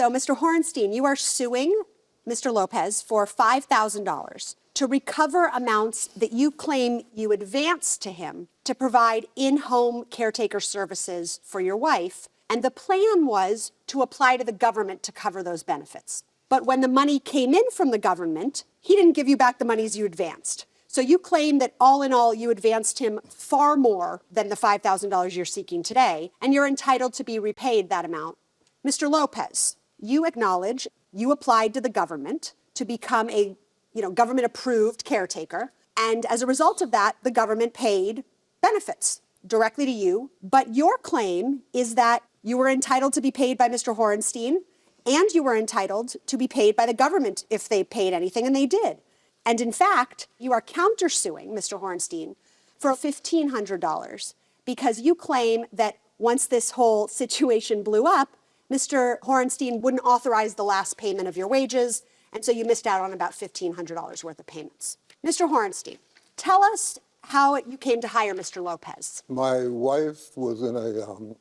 So, Mr. Horenstein, you are suing Mr. Lopez for $5,000 to recover amounts that you claim you advanced to him to provide in-home caretaker services for your wife. And the plan was to apply to the government to cover those benefits. But when the money came in from the government, he didn't give you back the monies you advanced. So you claim that all in all, you advanced him far more than the $5,000 you're seeking today, and you're entitled to be repaid that amount. Mr. Lopez, you acknowledge you applied to the government to become a government-approved caretaker, and as a result of that, the government paid benefits directly to you. But your claim is that you were entitled to be paid by Mr. Horenstein, and you were entitled to be paid by the government if they paid anything, and they did. And in fact, you are countersuing Mr. Horenstein for $1,500 because you claim that once this whole situation blew up, Mr. Horenstein wouldn't authorize the last payment of your wages, and so you missed out on about $1,500 worth of payments. Mr. Horenstein, tell us how you came to hire Mr. Lopez. My wife was in a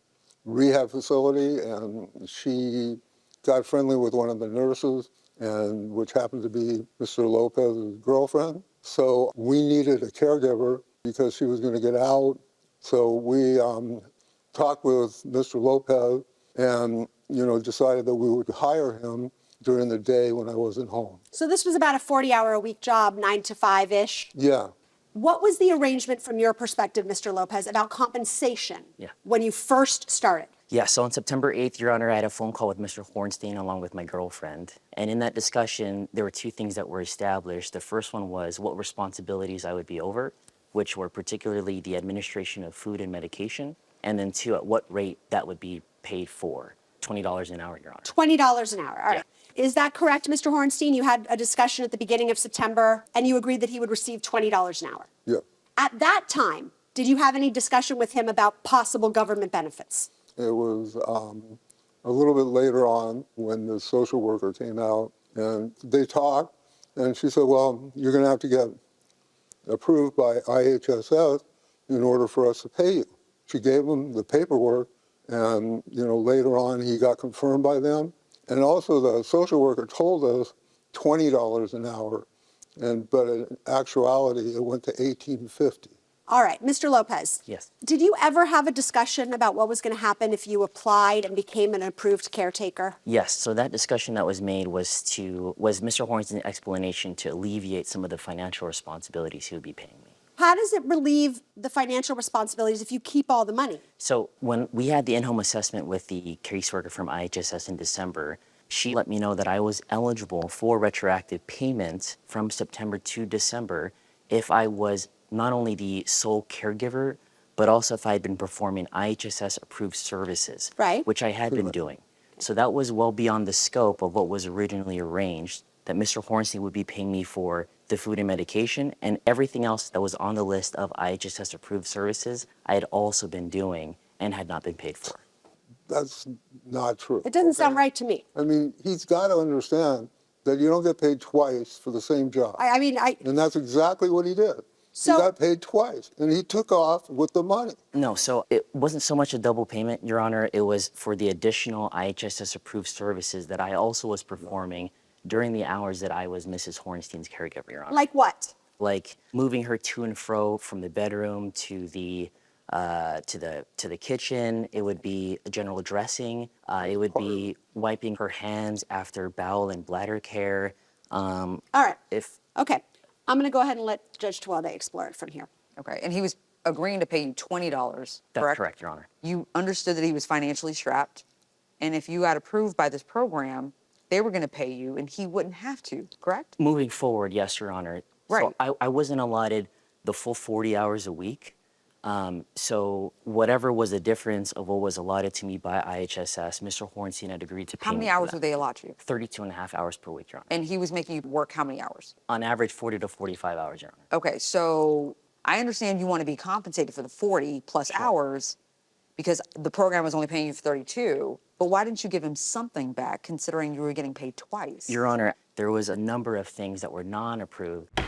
rehab facility, and she got friendly with one of the nurses, and which happened to be Mr. Lopez's girlfriend. So we needed a caregiver because she was going to get out. So we talked with Mr. Lopez and, decided that we would hire him during the day when I wasn't home. So this was about a 40-hour-a-week job, 9 to 5-ish? Yeah. What was the arrangement from your perspective, Mr. Lopez, about compensation when you first started? Yeah, so on September 8th, Your Honor, I had a phone call with Mr. Horenstein along with my girlfriend. And in that discussion, there were two things that were established. The first one was what responsibilities I would be over, which were particularly the administration of food and medication. And then two, at what rate that would be paid for. $20 an hour, Your Honor. $20 an hour, all right. Is that correct, Mr. Horenstein? You had a discussion at the beginning of September, and you agreed that he would receive $20 an hour. Yeah. At that time, did you have any discussion with him about possible government benefits? It was a little bit later on when the social worker came out, and they talked, and she said, well, you're going to have to get approved by IHSS in order for us to pay you. She gave him the paperwork, and later on he got confirmed by them. And also the social worker told us $20 an hour, but in actuality it went to $18.50. All right, Mr. Lopez. Yes. Did you ever have a discussion about what was going to happen if you applied and became an approved caretaker? Yes, so that discussion that was made was Mr. Horenstein's explanation to alleviate some of the financial responsibilities he would be paying me. How does it relieve the financial responsibilities if you keep all the money? So when we had the in-home assessment with the caseworker from IHSS in December, she let me know that I was eligible for retroactive payments from September to December if I was not only the sole caregiver, but also if I had been performing IHSS-approved services, right, which I had been doing. So that was well beyond the scope of what was originally arranged, that Mr. Horenstein would be paying me for the food and medication, and everything else that was on the list of IHSS-approved services, I had also been doing and had not been paid for. That's not true. It doesn't sound right to me. I mean, he's got to understand that you don't get paid twice for the same job. And that's exactly what he did. So, he got paid twice, and he took off with the money. No, so it wasn't so much a double payment, Your Honor. It was for the additional IHSS-approved services that I also was performing during the hours that I was Mrs. Horenstein's caregiver, Your Honor. Like what? Like moving her to and fro from the bedroom to the kitchen. It would be general dressing. It would be wiping her hands after bowel and bladder care. All right. Okay. I'm going to go ahead and let Judge Tuwalde explore it from here. Okay. And he was agreeing to pay you $20, correct? That's correct, Your Honor. You understood that he was financially strapped, and if you got approved by this program, they were going to pay you, and he wouldn't have to, correct? Moving forward, yes, Your Honor. Right. So I wasn't allotted the full 40 hours a week. So whatever was the difference of what was allotted to me by IHSS, Mr. Horenstein had agreed to pay me. How many hours would they allot you? 32 and a half hours per week, Your Honor. And he was making you work how many hours? On average, 40 to 45 hours, Your Honor. Okay, so I understand you want to be compensated for the 40 plus hours because the program was only paying you for 32, but why didn't you give him something back considering you were getting paid twice? Your Honor, there was a number of things that were non-approved.